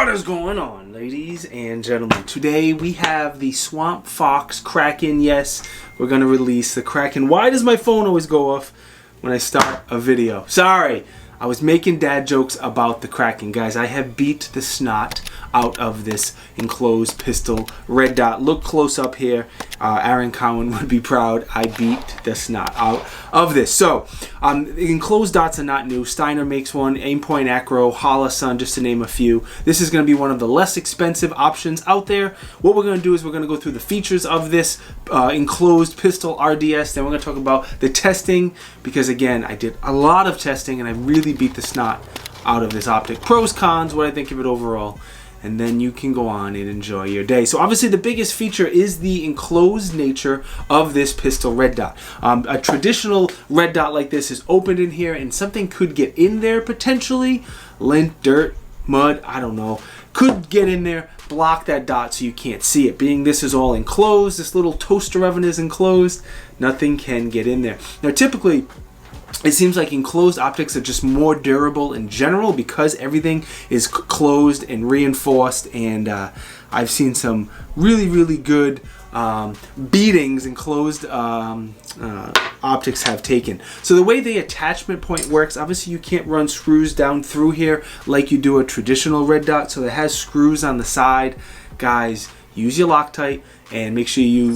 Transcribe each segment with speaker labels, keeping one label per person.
Speaker 1: What is going on, ladies and gentlemen? Today we have the Swampfox Kraken. Yes, we're going to release the Kraken. Why does my phone always go off when I start a video? Sorry, I was making dad jokes about the Kraken. Guys, I have beat the snot out of this enclosed pistol red dot. Look close up here. Aaron Cowan would be proud. I beat the snot out of this. So, enclosed dots are not new. Steiner makes one. Aimpoint Acro, Holosun, just to name a few. This is going to be one of the less expensive options out there. What we're going to do is we're going to go through the features of this enclosed pistol RDS. Then we're going to talk about the testing, because again, I did a lot of testing and I really beat the snot out of this optic. Pros, cons, what I think of it overall. And then you can go on and enjoy your day. So obviously the biggest feature is the enclosed nature of this pistol red dot. A traditional red dot like this is opened in here and something could get in there potentially. Lint, dirt, mud, I don't know. Could get in there, block that dot so you can't see it. Being this is all enclosed, this little toaster oven is enclosed, nothing can get in there. Now typically, it seems like enclosed optics are just more durable in general because everything is closed and reinforced, and I've seen some really good beatings enclosed optics have taken. So the way the attachment point works, obviously you can't run screws down through here like you do a traditional red dot, so it has screws on the side. Guys, use your Loctite and make sure you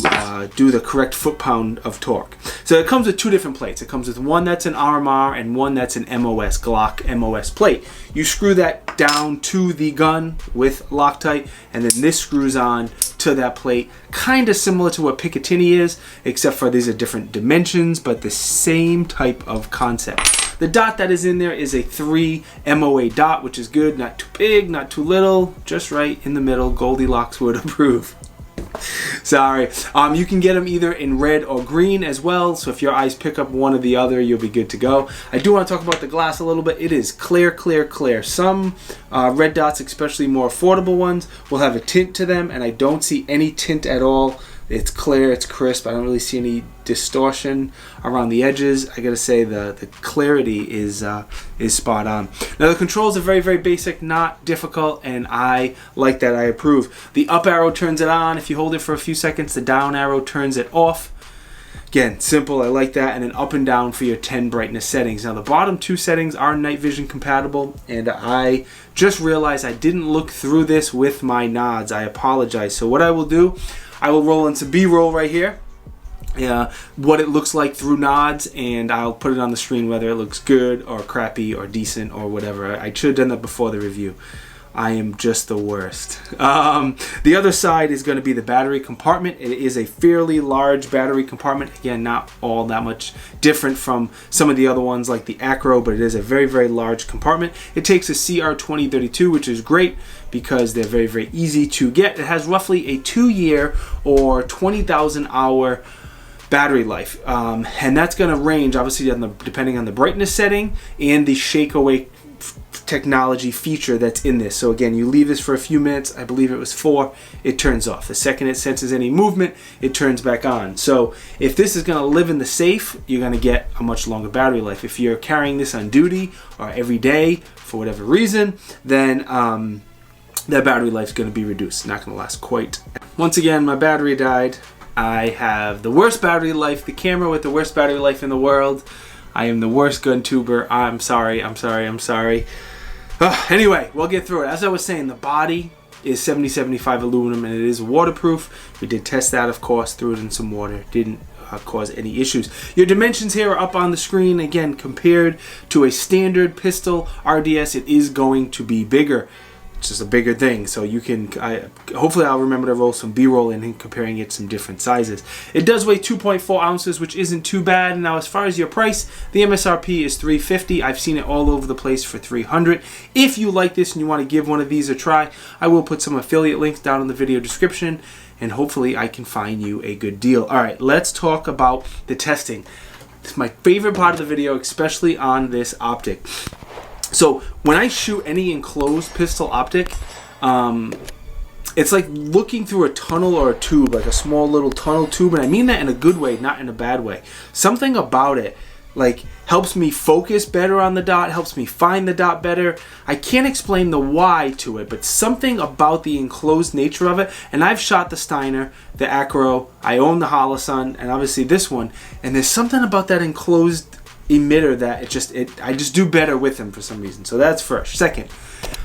Speaker 1: do the correct foot-pound of torque. So it comes with two different plates. It comes with one that's an RMR and one that's an MOS, Glock MOS plate. You screw that down to the gun with Loctite, and then this screws on to that plate. Kind of similar to what Picatinny is, except for these are different dimensions, but the same type of concept. The dot that is in there is a 3 MOA dot, which is good. Not too big, not too little, just right in the middle. Goldilocks would approve. Sorry. You can get them either in red or green as well, so if your eyes pick up one or the other, you'll be good to go. I do want to talk about the glass a little bit. It is clear, clear, clear. Some red dots, especially more affordable ones, will have a tint to them, and I don't see any tint at all. It's clear, it's crisp. I don't really see any distortion around the edges. I gotta say the clarity is spot on. Now the controls are very basic, not difficult, and I like that. I approve. The up arrow turns it on. If you hold it for a few seconds, the down arrow turns it off. Again, simple, I like that. And then up and down for your 10 brightness settings. Now the bottom two settings are night vision compatible, and I just realized I didn't look through this with my nods. I apologize. So what I will do, I will roll in some B-roll right here. What it looks like through nods, and I'll put it on the screen whether it looks good or crappy or decent or whatever. I should have done that before the review. I am just the worst. The other side is going to be the battery compartment. It is a fairly large battery compartment. Again, not all that much different from some of the other ones like the Acro, but it is a very large compartment. It takes a CR2032, which is great because they're very easy to get. It has roughly a 2-year or 20,000 hour battery life, and that's going to range obviously depending on the brightness setting and the shake away technology feature that's in this. So again, you leave this for a few minutes, I believe it was 4, it turns off. The second it senses any movement, it turns back on. So if this is going to live in the safe, you're going to get a much longer battery life. If you're carrying this on duty or every day for whatever reason, then that battery life is going to be reduced. Not going to last quite. Once again, my battery died. I have the worst battery life, the camera with the worst battery life in the world. I am the worst gun tuber. I'm sorry. Anyway, we'll get through it. As I was saying, the body is 7075 aluminum, and it is waterproof. We did test that, of course, threw it in some water. Didn't cause any issues. Your dimensions here are up on the screen. Again, compared to a standard pistol RDS, it is going to be bigger. It's just a bigger thing, so you can hopefully I'll remember to roll some B-roll in and comparing it to some different sizes. It does weigh 2.4 ounces, which isn't too bad. Now as far as your price, the MSRP is $350. I've seen it all over the place for $300. If you like this and you want to give one of these a try, I will put some affiliate links down in the video description, and hopefully I can find you a good deal. Alright, let's talk about the testing. It's my favorite part of the video, especially on this optic. So when I shoot any enclosed pistol optic, it's like looking through a tunnel or a tube, like a small little tunnel tube, and I mean that in a good way, not in a bad way. Something about it like helps me focus better on the dot, helps me find the dot better. I can't explain the why to it, but something about the enclosed nature of it. And I've shot the Steiner, the Acro, I own the Holosun, and obviously this one. And there's something about that enclosed emitter that I just do better with them for some reason. So that's first. Second,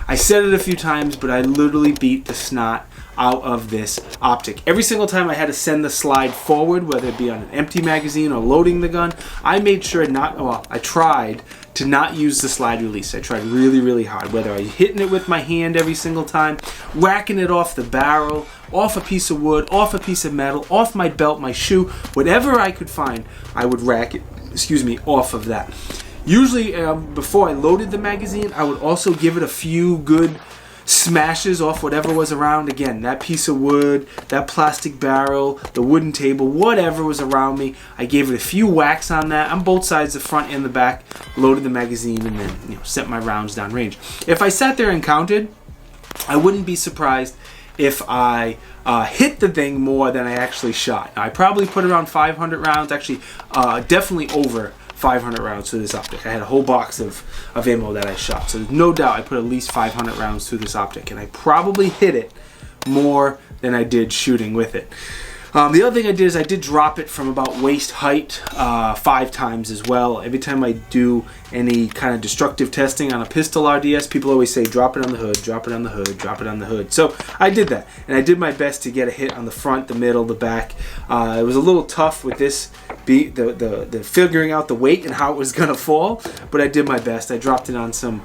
Speaker 1: I said it a few times, but I literally beat the snot out of this optic. Every single time I had to send the slide forward, whether it be on an empty magazine or loading the gun, I made sure I tried to not use the slide release. I tried really, really hard, whether I was hitting it with my hand every single time, whacking it off the barrel, off a piece of wood, off a piece of metal, off my belt, my shoe, whatever I could find, I would rack it, off of that. Usually, before I loaded the magazine, I would also give it a few good smashes off whatever was around. Again, that piece of wood, that plastic barrel, the wooden table, whatever was around me. I gave it a few whacks on that on both sides, the front and the back, loaded the magazine, and then sent my rounds down range. If I sat there and counted, I wouldn't be surprised if I hit the thing more than I actually shot. I probably put around 500 rounds, actually definitely over 500 rounds through this optic. I had a whole box of ammo that I shot, so there's no doubt I put at least 500 rounds through this optic, and I probably hit it more than I did shooting with it. The other thing I did is I did drop it from about waist height 5 times as well. Every time I do any kind of destructive testing on a pistol RDS, people always say drop it on the hood, drop it on the hood, drop it on the hood. So I did that, and I did my best to get a hit on the front, the middle, the back. It was a little tough with this, the figuring out the weight and how it was gonna fall, but I did my best. I dropped it on some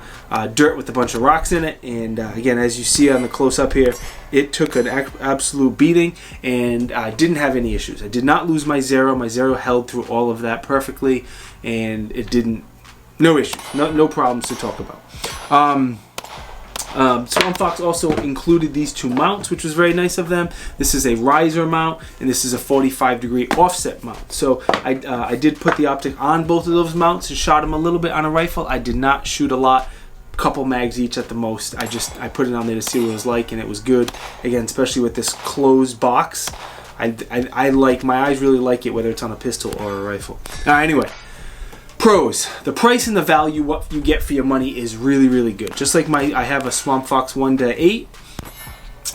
Speaker 1: dirt with a bunch of rocks in it, and again, as you see on the close-up here, it took an absolute beating, and I didn't have any issues. I did not lose my zero. My zero held through all of that perfectly, and it didn't. No issues. No problems to talk about. Swampfox also included these 2 mounts, which was very nice of them. This is a riser mount, and this is a 45-degree offset mount. So I did put the optic on both of those mounts and shot them a little bit on a rifle. I did not shoot a lot. Couple mags each at the most. I put it on there to see what it was like, and it was good. Again, especially with this closed box, I like, my eyes really like it, whether it's on a pistol or a rifle. Anyway, pros: the price and the value, what you get for your money, is really, really good. Just like I have a Swampfox 1-8,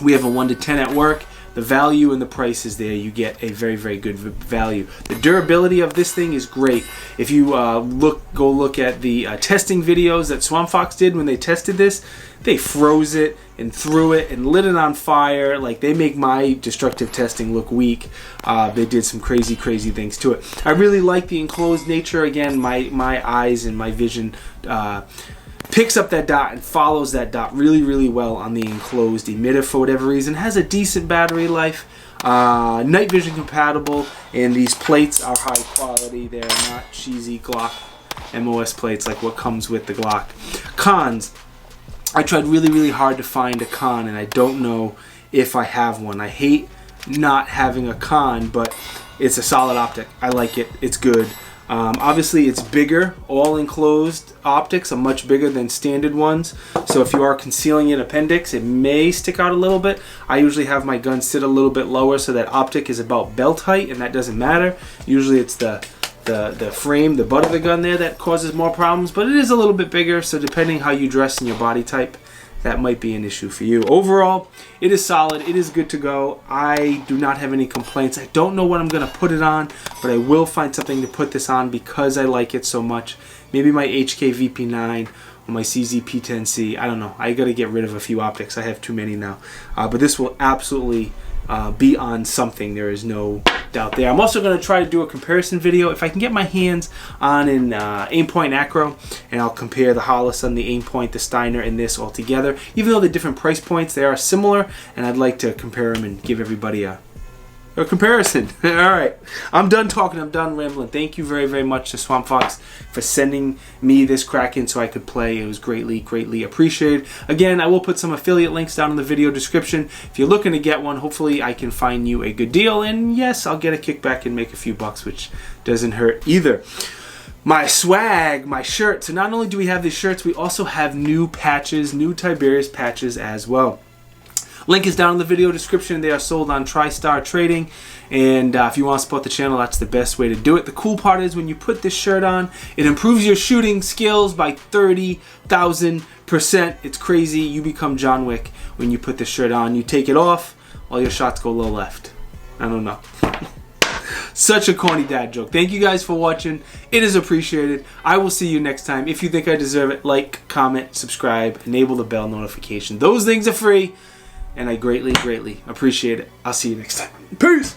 Speaker 1: we have a 1-10 at work. The value and the price is there. You get a very, very good value. The durability of this thing is great. If you go look at the testing videos that Swampfox did when they tested this, they froze it and threw it and lit it on fire. Like, they make my destructive testing look weak. They did some crazy, crazy things to it. I really like the enclosed nature. Again, my eyes and my vision picks up that dot and follows that dot really, really well on the enclosed emitter for whatever reason. Has a decent battery life, night vision compatible, and these plates are high quality. They're not cheesy Glock MOS plates like what comes with the Glock. Cons: I tried really, really hard to find a con, and I don't know if I have one. I hate not having a con, but it's a solid optic. I like it. It's good. Obviously, it's bigger. All enclosed optics are much bigger than standard ones. So if you are concealing an appendix, it may stick out a little bit. I usually have my gun sit a little bit lower so that optic is about belt height, and that doesn't matter. Usually it's the frame, the butt of the gun there that causes more problems, but it is a little bit bigger, so depending how you dress and your body type, that might be an issue for you. Overall, it is solid. It is good to go. I do not have any complaints. I don't know what I'm going to put it on, but I will find something to put this on because I like it so much. Maybe my HK VP9 or my CZ P10C. I don't know. I got to get rid of a few optics. I have too many now. But this will absolutely be on something. There is no doubt there. I'm also going to try to do a comparison video if I can get my hands on an Aimpoint Acro, and I'll compare the Holosun, the Aimpoint, the Steiner, and this all together. Even though they're different price points, they are similar, and I'd like to compare them and give everybody a comparison. All right, I'm done talking. I'm done rambling. Thank you very, very much to Swampfox for sending me this Kraken so I could play. It was greatly, greatly appreciated. Again, I will put some affiliate links down in the video description. If you're looking to get one, hopefully I can find you a good deal. And yes, I'll get a kickback and make a few bucks, which doesn't hurt either. My swag, my shirt. So not only do we have these shirts, we also have new patches, new Tiberious patches as well. Link is down in the video description. They are sold on TriStar Trading. And if you want to support the channel, that's the best way to do it. The cool part is when you put this shirt on, it improves your shooting skills by 30,000%. It's crazy. You become John Wick when you put this shirt on. You take it off, all your shots go low left. I don't know. Such a corny dad joke. Thank you guys for watching. It is appreciated. I will see you next time. If you think I deserve it, like, comment, subscribe, enable the bell notification. Those things are free, and I greatly, greatly appreciate it. I'll see you next time. Peace!